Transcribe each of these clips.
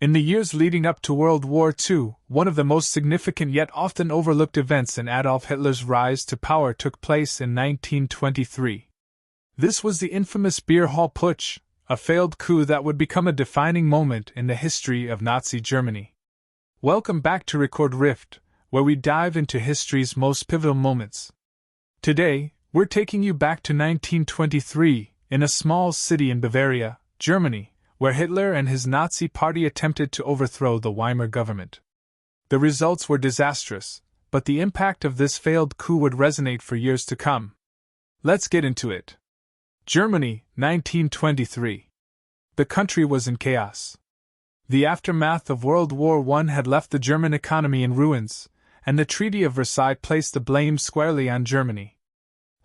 In the years leading up to World War II, one of the most significant yet often overlooked events in Adolf Hitler's rise to power took place in 1923. This was the infamous Beer Hall Putsch, a failed coup that would become a defining moment in the history of Nazi Germany. Welcome back to Record Rift, where we dive into history's most pivotal moments. Today, we're taking you back to 1923, in a small city in Bavaria, Germany, where Hitler and his Nazi party attempted to overthrow the Weimar government. The results were disastrous, but the impact of this failed coup would resonate for years to come. Let's get into it. Germany, 1923. The country was in chaos. The aftermath of World War I had left the German economy in ruins, and the Treaty of Versailles placed the blame squarely on Germany.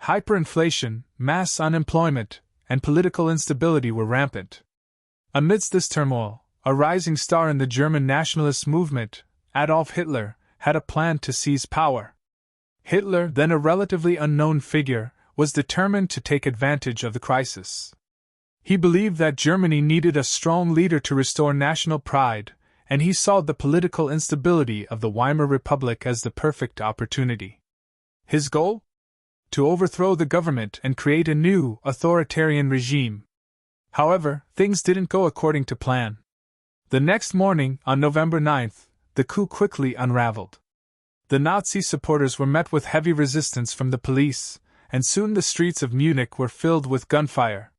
Hyperinflation, mass unemployment, and political instability were rampant. Amidst this turmoil, a rising star in the German nationalist movement, Adolf Hitler, had a plan to seize power. Hitler, then a relatively unknown figure, was determined to take advantage of the crisis. He believed that Germany needed a strong leader to restore national pride, and he saw the political instability of the Weimar Republic as the perfect opportunity. His goal? To overthrow the government and create a new, authoritarian regime. However, things didn't go according to plan. The next morning, on November 9th, the coup quickly unraveled. The Nazi supporters were met with heavy resistance from the police, and soon the streets of Munich were filled with gunfire.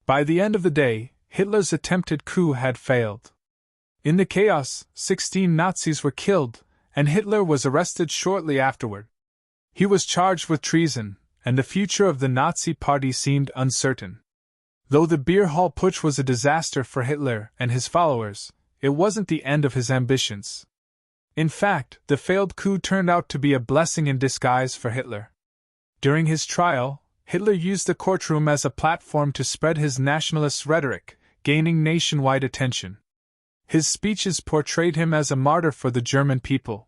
By the end of the day, Hitler's attempted coup had failed. In the chaos, 16 Nazis were killed, and Hitler was arrested shortly afterward. He was charged with treason, and the future of the Nazi party seemed uncertain. Though the Beer Hall Putsch was a disaster for Hitler and his followers, it wasn't the end of his ambitions. In fact, the failed coup turned out to be a blessing in disguise for Hitler. During his trial, Hitler used the courtroom as a platform to spread his nationalist rhetoric, gaining nationwide attention. His speeches portrayed him as a martyr for the German people.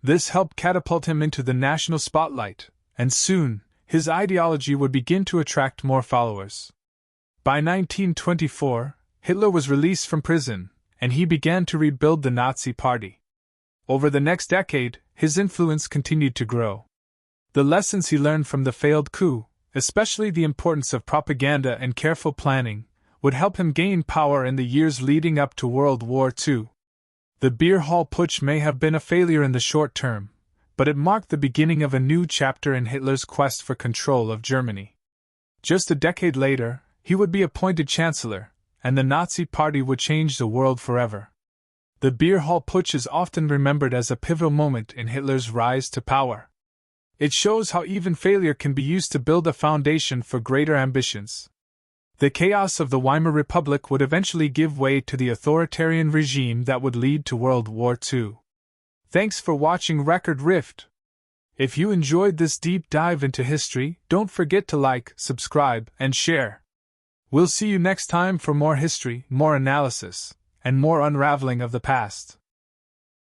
This helped catapult him into the national spotlight, and soon, his ideology would begin to attract more followers. By 1924, Hitler was released from prison, and he began to rebuild the Nazi Party. Over the next decade, his influence continued to grow. The lessons he learned from the failed coup, especially the importance of propaganda and careful planning, would help him gain power in the years leading up to World War II. The Beer Hall Putsch may have been a failure in the short term, but it marked the beginning of a new chapter in Hitler's quest for control of Germany. Just a decade later, he would be appointed Chancellor, and the Nazi Party would change the world forever. The Beer Hall Putsch is often remembered as a pivotal moment in Hitler's rise to power. It shows how even failure can be used to build a foundation for greater ambitions. The chaos of the Weimar Republic would eventually give way to the authoritarian regime that would lead to World War II. Thanks for watching Record Rift. If you enjoyed this deep dive into history, don't forget to like, subscribe, and share. We'll see you next time for more history, more analysis, and more unraveling of the past.